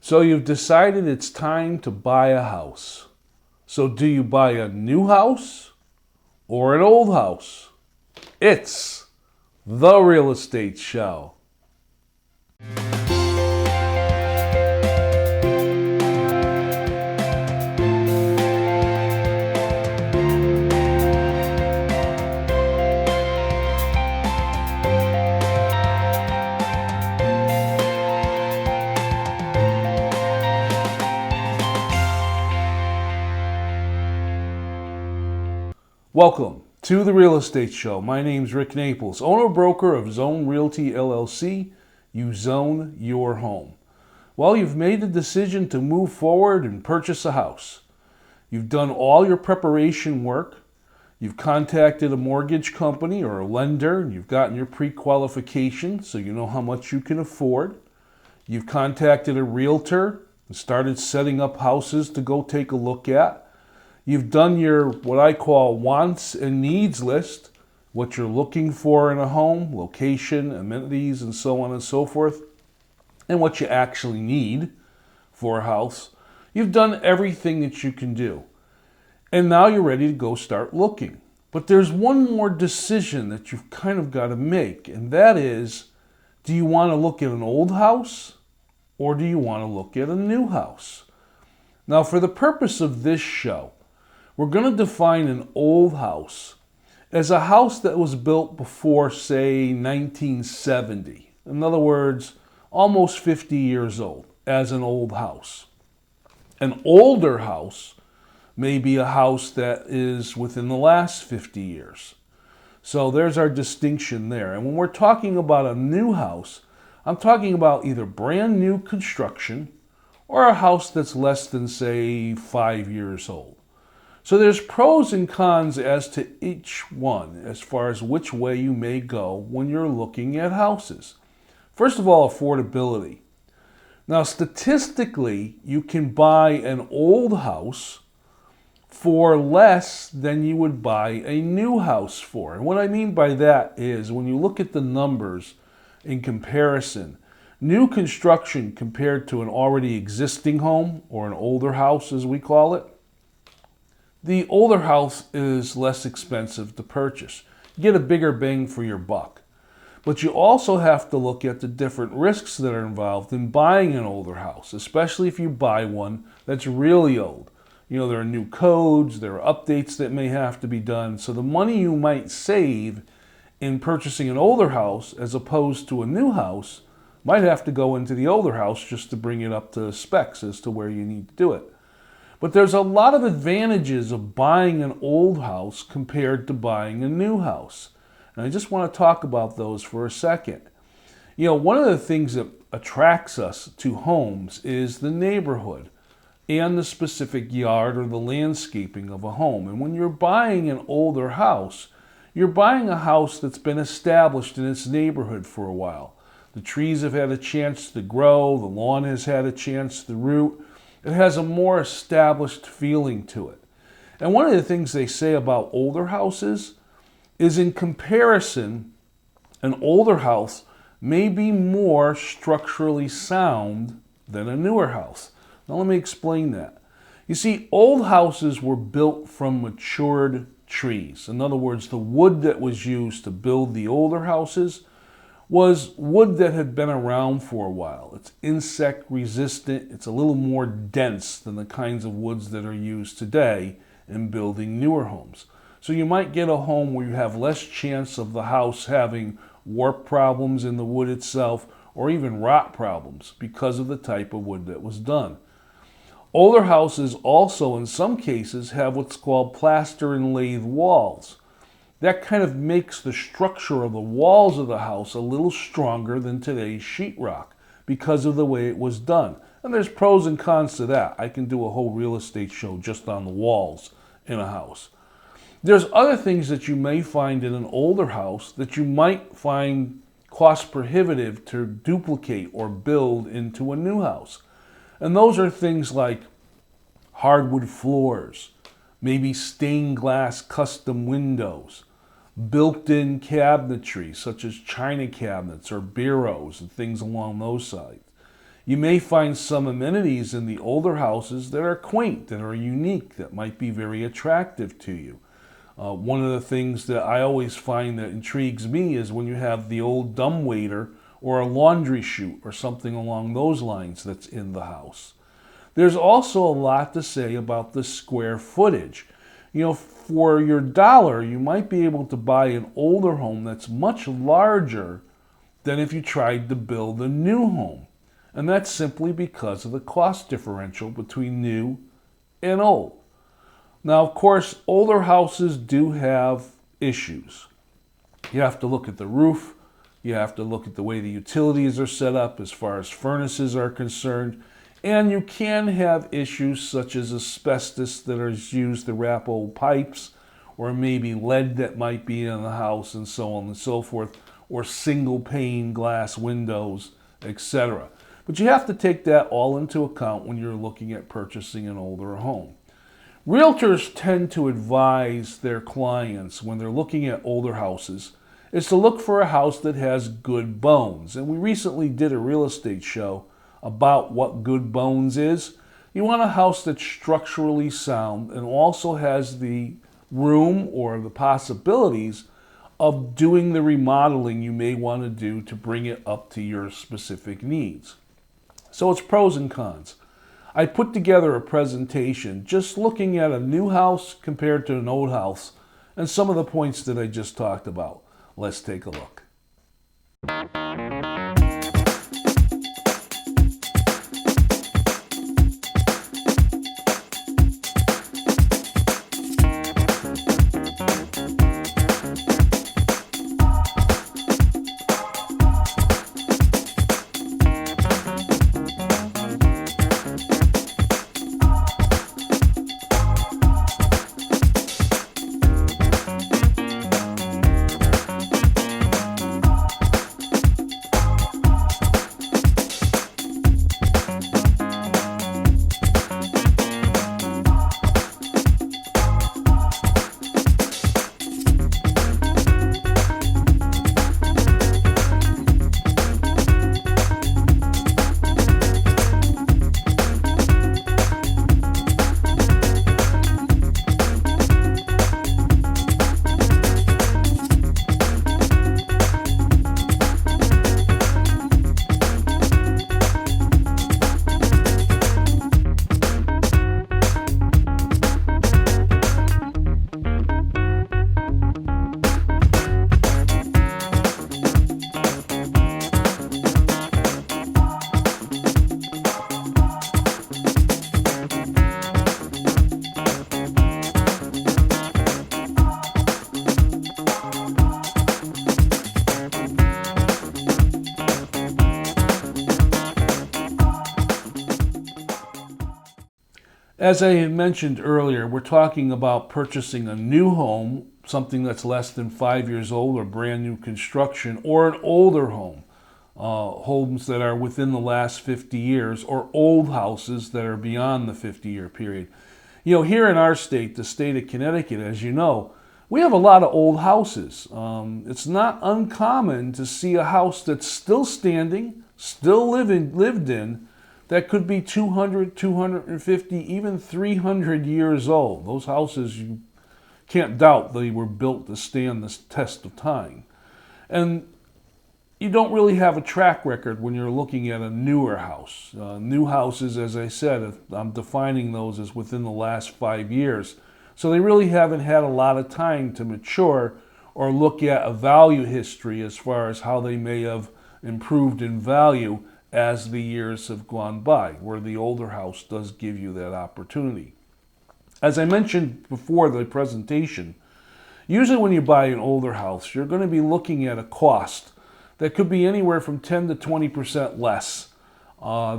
So you've decided it's time to buy a house. So do you buy a new house or an old house? It's the Real Estate Show. Welcome to the Real Estate Show. My name's Rick Naples, owner-broker of Zone Realty LLC. You zone your home. Well, you've made the decision to move forward and purchase a house. You've done all your preparation work. You've contacted a mortgage company or a lender, and you've gotten your pre-qualification so you know how much you can afford. You've contacted a realtor and started setting up houses to go take a look at. You've done your, what I call, wants and needs list, what you're looking for in a home, location, amenities, and so on and so forth, and what you actually need for a house. You've done everything that you can do. And now you're ready to go start looking. But there's one more decision that you've kind of got to make, and that is, do you want to look at an old house or do you want to look at a new house? Now, for the purpose of this show, we're going to define an old house as a house that was built before, say, 1970. In other words, almost 50 years old as an old house. An older house may be a house that is within the last 50 years. So there's our distinction there. And when we're talking about a new house, I'm talking about either brand new construction or a house that's less than, say, 5 years old. So there's pros and cons as to each one as far as which way you may go when you're looking at houses. First of all, affordability. Now, statistically, you can buy an old house for less than you would buy a new house for. And what I mean by that is when you look at the numbers in comparison, new construction compared to an already existing home, or an older house as we call it, the older house is less expensive to purchase. You get a bigger bang for your buck. But you also have to look at the different risks that are involved in buying an older house, especially if you buy one that's really old. You know, there are new codes, there are updates that may have to be done. So the money you might save in purchasing an older house as opposed to a new house might have to go into the older house just to bring it up to specs as to where you need to do it. But there's a lot of advantages of buying an old house compared to buying a new house. And I just want to talk about those for a second. You know, one of the things that attracts us to homes is the neighborhood and the specific yard or the landscaping of a home. And when you're buying an older house, you're buying a house that's been established in its neighborhood for a while. The trees have had a chance to grow, the lawn has had a chance to root. It has a more established feeling to it. And one of the things they say about older houses is, in comparison, an older house may be more structurally sound than a newer house. Now let me explain that. You see, old houses were built from matured trees. In other words, the wood that was used to build the older houses was wood that had been around for a while. It's insect resistant. It's a little more dense than the kinds of woods that are used today in building newer homes. So you might get a home where you have less chance of the house having warp problems in the wood itself or even rot problems because of the type of wood that was done. Older houses also, in some cases, have what's called plaster and lathe walls. That kind of makes the structure of the walls of the house a little stronger than today's sheetrock because of the way it was done. And there's pros and cons to that. I can do a whole real estate show just on the walls in a house. There's other things that you may find in an older house that you might find cost prohibitive to duplicate or build into a new house. And those are things like hardwood floors, maybe stained glass custom windows, built-in cabinetry such as china cabinets or bureaus and things along those sides. You may find some amenities in the older houses that are quaint, that are unique, that might be very attractive to you. One of the things that I always find that intrigues me is when you have the old dumbwaiter or a laundry chute or something along those lines that's in the house. There's also a lot to say about the square footage. You know, for your dollar, you might be able to buy an older home that's much larger than if you tried to build a new home. And that's simply because of the cost differential between new and old. Now, of course, older houses do have issues. You have to look at the roof. You have to look at the way the utilities are set up as far as furnaces are concerned. And you can have issues such as asbestos that is used to wrap old pipes, or maybe lead that might be in the house and so on and so forth, or single pane glass windows, etc. But you have to take that all into account when you're looking at purchasing an older home. Realtors tend to advise their clients when they're looking at older houses is to look for a house that has good bones. And we recently did a real estate show about what good bones is. You want a house that's structurally sound and also has the room or the possibilities of doing the remodeling you may want to do to bring it up to your specific needs. So it's pros and cons. I put together a presentation just looking at a new house compared to an old house and some of the points that I just talked about. Let's take a look. As I had mentioned earlier, we're talking about purchasing a new home, something that's less than 5 years old or brand new construction, or an older home, homes that are within the last 50 years, or old houses that are beyond the 50-year period. You know, here in our state, the state of Connecticut, as you know, we have a lot of old houses. It's not uncommon to see a house that's still standing, still lived in, that could be 200, 250, even 300 years old. Those houses, you can't doubt they were built to stand the test of time. And you don't really have a track record when you're looking at a newer house. New houses, as I said, I'm defining those as within the last 5 years. So they really haven't had a lot of time to mature or look at a value history as far as how they may have improved in value as the years have gone by, where the older house does give you that opportunity. As I mentioned before the presentation, usually when you buy an older house, you're going to be looking at a cost that could be anywhere from 10 to 20% less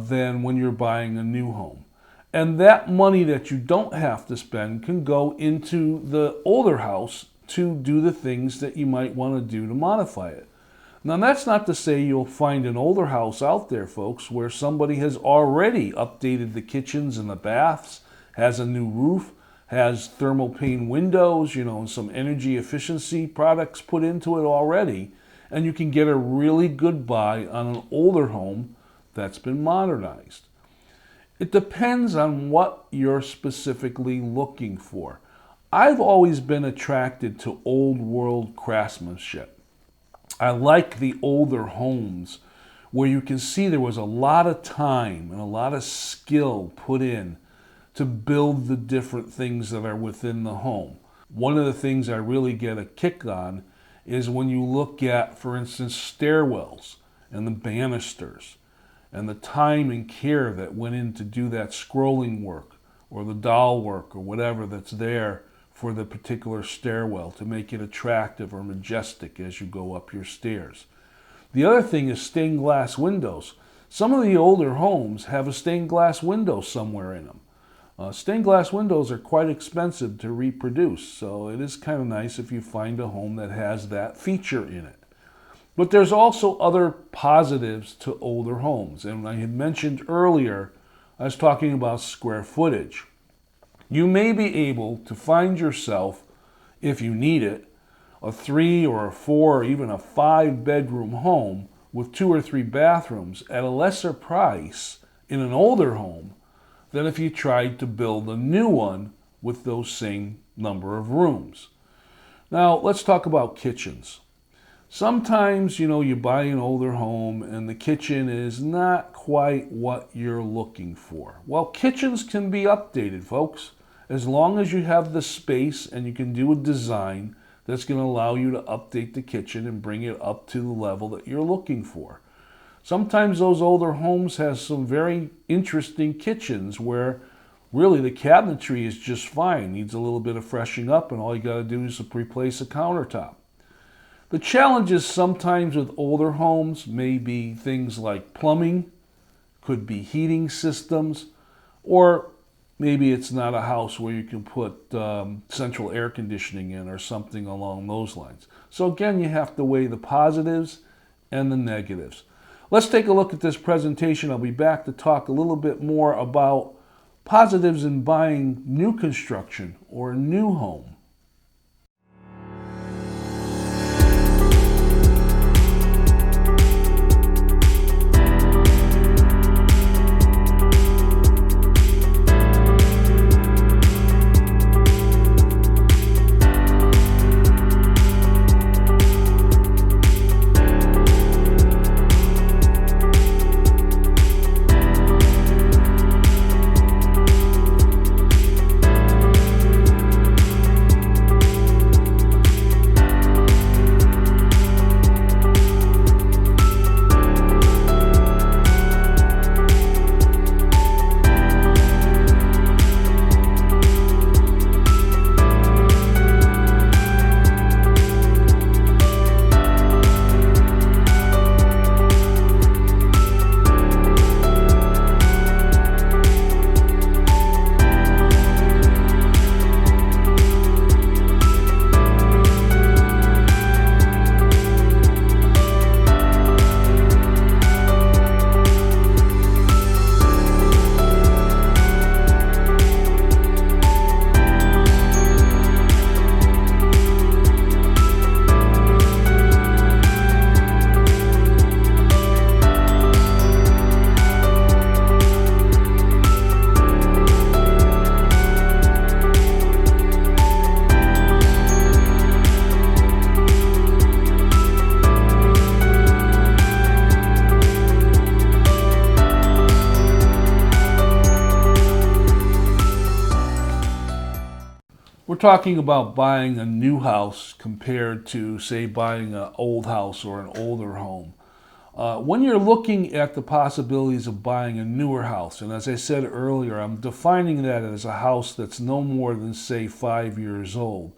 than when you're buying a new home. And that money that you don't have to spend can go into the older house to do the things that you might want to do to modify it. Now, that's not to say you'll find an older house out there, folks, where somebody has already updated the kitchens and the baths, has a new roof, has thermal pane windows, and some energy efficiency products put into it already, and you can get a really good buy on an older home that's been modernized. It depends on what you're specifically looking for. I've always been attracted to old world craftsmanship. I like the older homes where you can see there was a lot of time and a lot of skill put in to build the different things that are within the home. One of the things I really get a kick on is when you look at, for instance, stairwells and the banisters and the time and care that went in to do that scrolling work or the dowel work or whatever that's there for the particular stairwell to make it attractive or majestic as you go up your stairs. The other thing is stained glass windows. Some of the older homes have a stained glass window somewhere in them. Stained glass windows are quite expensive to reproduce, so it is kind of nice if you find a home that has that feature in it. But there's also other positives to older homes. And I had mentioned earlier, I was talking about square footage. You may be able to find yourself, if you need it, a 3 or a 4 or even a 5 bedroom home with 2 or 3 bathrooms at a lesser price in an older home than if you tried to build a new one with those same number of rooms. Now, let's talk about kitchens. Sometimes, you buy an older home and the kitchen is not quite what you're looking for. Well, kitchens can be updated, folks, as long as you have the space and you can do a design that's going to allow you to update the kitchen and bring it up to the level that you're looking for. Sometimes those older homes have some very interesting kitchens where really the cabinetry is just fine, needs a little bit of freshening up, and all you got to do is replace a countertop. The challenges sometimes with older homes may be things like plumbing, could be heating systems, or maybe it's not a house where you can put central air conditioning in or something along those lines. So again, you have to weigh the positives and the negatives. Let's take a look at this presentation. I'll be back to talk a little bit more about positives in buying new construction or a new home. We're talking about buying a new house compared to, say, buying an old house or an older home. When you're looking at the possibilities of buying a newer house, and as I said earlier, I'm defining that as a house that's no more than, say, 5 years old.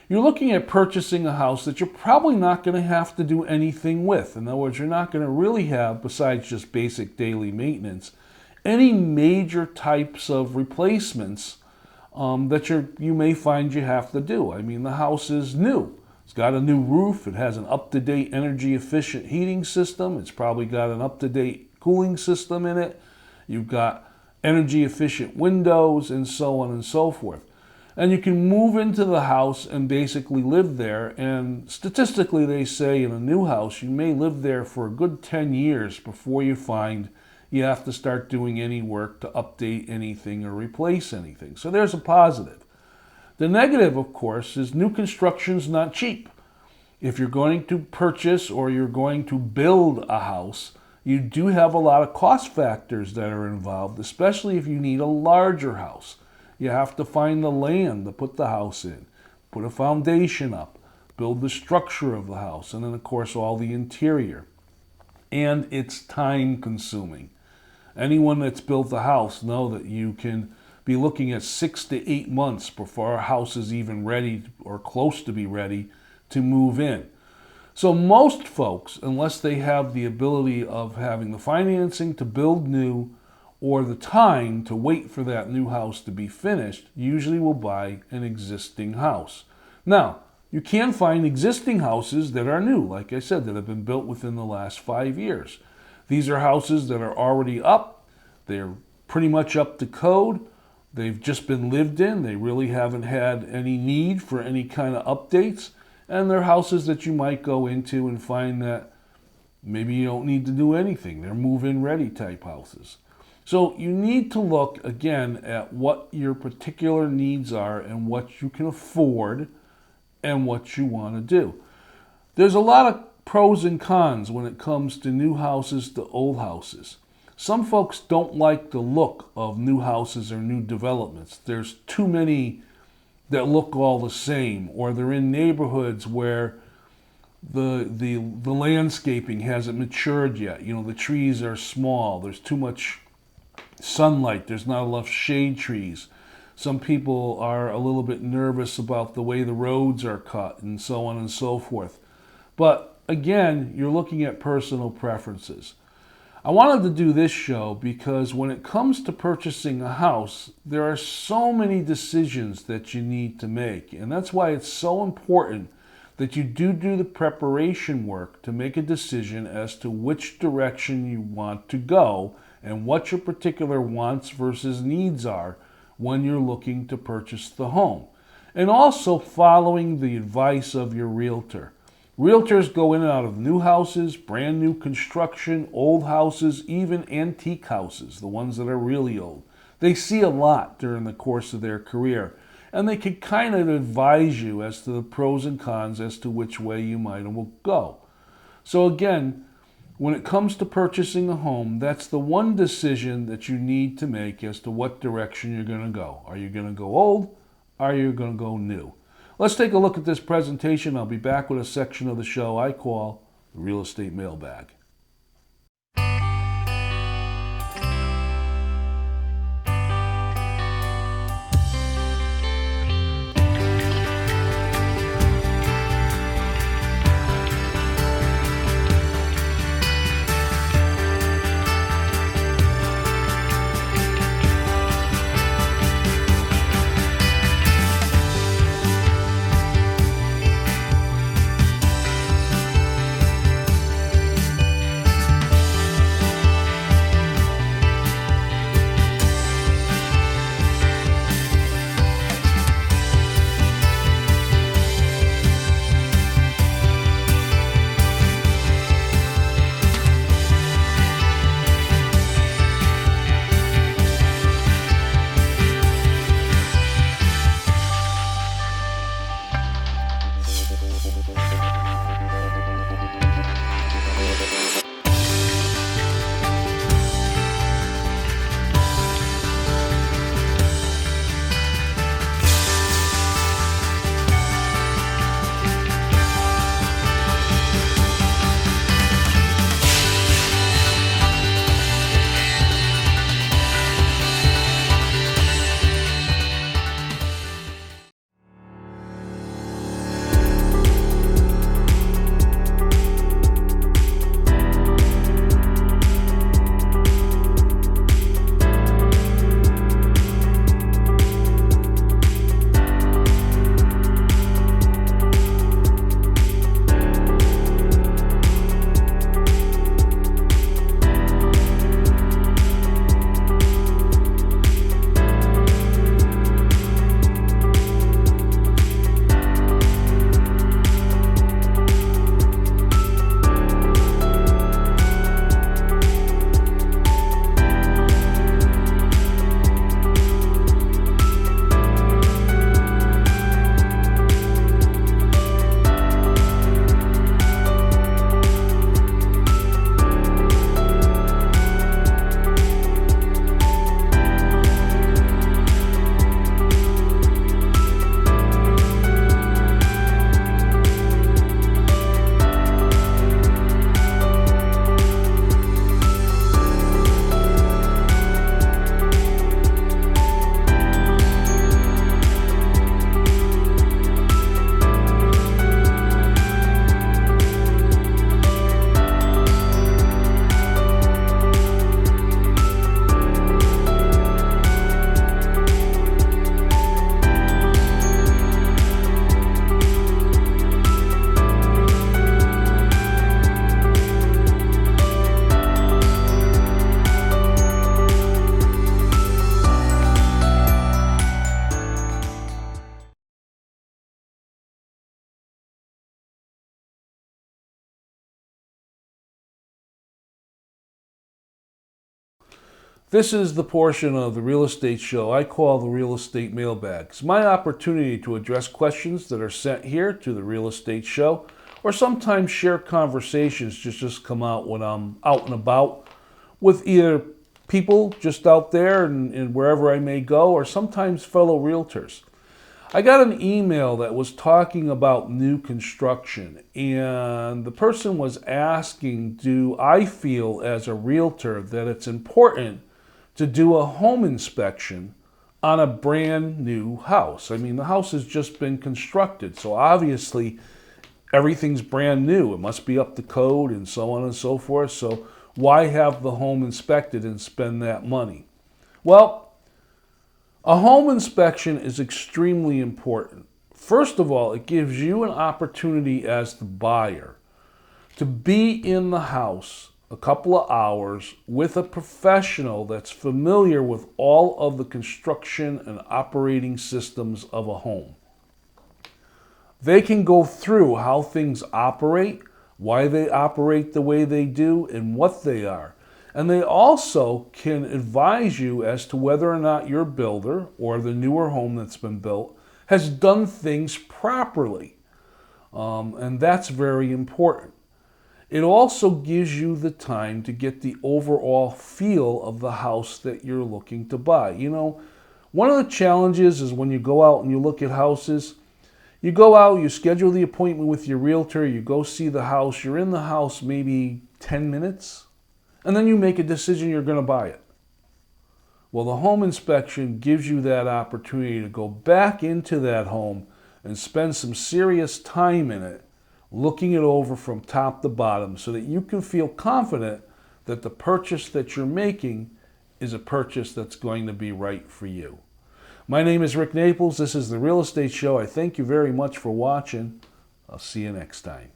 You're looking at purchasing a house that you're probably not going to have to do anything with. In other words, you're not going to really have, besides just basic daily maintenance, any major types of replacements that you may find you have to do. I mean, the house is new. It's got a new roof. It has an up-to-date energy-efficient heating system. It's probably got an up-to-date cooling system in it. You've got energy-efficient windows and so on and so forth. And you can move into the house and basically live there. And statistically, they say in a new house, you may live there for a good 10 years before you find you have to start doing any work to update anything or replace anything. So there's a positive. The negative, of course, is new construction's not cheap. If you're going to purchase or you're going to build a house, you do have a lot of cost factors that are involved, especially if you need a larger house. You have to find the land to put the house in, put a foundation up, build the structure of the house, and then, of course, all the interior. And it's time consuming. Anyone that's built a house know that you can be looking at 6 to 8 months before a house is even ready or close to be ready to move in. So most folks, unless they have the ability of having the financing to build new or the time to wait for that new house to be finished, usually will buy an existing house. Now, you can find existing houses that are new, like I said, that have been built within the last 5 years. These are houses that are already up. They're pretty much up to code. They've just been lived in. They really haven't had any need for any kind of updates. And they're houses that you might go into and find that maybe you don't need to do anything. They're move-in ready type houses. So you need to look, again, at what your particular needs are and what you can afford and what you want to do. There's a lot of pros and cons when it comes to new houses to old houses. Some folks don't like the look of new houses or new developments. There's too many that look all the same, or they're in neighborhoods where the landscaping hasn't matured yet. You know, the trees are small. There's too much sunlight. There's not enough shade trees. Some people are a little bit nervous about the way the roads are cut and so on and so forth. But again, you're looking at personal preferences. I wanted to do this show because when it comes to purchasing a house, there are so many decisions that you need to make. And that's why it's so important that you do the preparation work to make a decision as to which direction you want to go and what your particular wants versus needs are when you're looking to purchase the home. And also following the advice of your realtor. Realtors go in and out of new houses, brand new construction, old houses, even antique houses, the ones that are really old. They see a lot during the course of their career, and they can kind of advise you as to the pros and cons as to which way you might and will go. So again, when it comes to purchasing a home, that's the one decision that you need to make as to what direction you're going to go. Are you going to go old? Are you going to go new? Let's take a look at this presentation. I'll be back with a section of the show I call the Real Estate Mailbag. This is the portion of the real estate show I call the real estate mailbag. It's my opportunity to address questions that are sent here to the real estate show, or sometimes share conversations just come out when I'm out and about with either people just out there and wherever I may go, or sometimes fellow realtors. I got an email that was talking about new construction, and the person was asking, do I feel as a realtor that it's important to do a home inspection on a brand new house? I mean, the house has just been constructed, so obviously everything's brand new. It must be up to code and so on and so forth. So why have the home inspected and spend that money? Well, a home inspection is extremely important. First of all, it gives you an opportunity as the buyer to be in the house a couple of hours with a professional that's familiar with all of the construction and operating systems of a home. They can go through how things operate, why they operate the way they do, and what they are. And they also can advise you as to whether or not your builder or the newer home that's been built has done things properly. And that's very important. It also gives you the time to get the overall feel of the house that you're looking to buy. You know, one of the challenges is when you go out and you look at houses, you go out, you schedule the appointment with your realtor, you go see the house, you're in the house maybe 10 minutes, and then you make a decision you're going to buy it. Well, the home inspection gives you that opportunity to go back into that home and spend some serious time in it, looking it over from top to bottom so that you can feel confident that the purchase that you're making is a purchase that's going to be right for you. My name is Rick Naples. This is The Real Estate Show. I thank you very much for watching. I'll see you next time.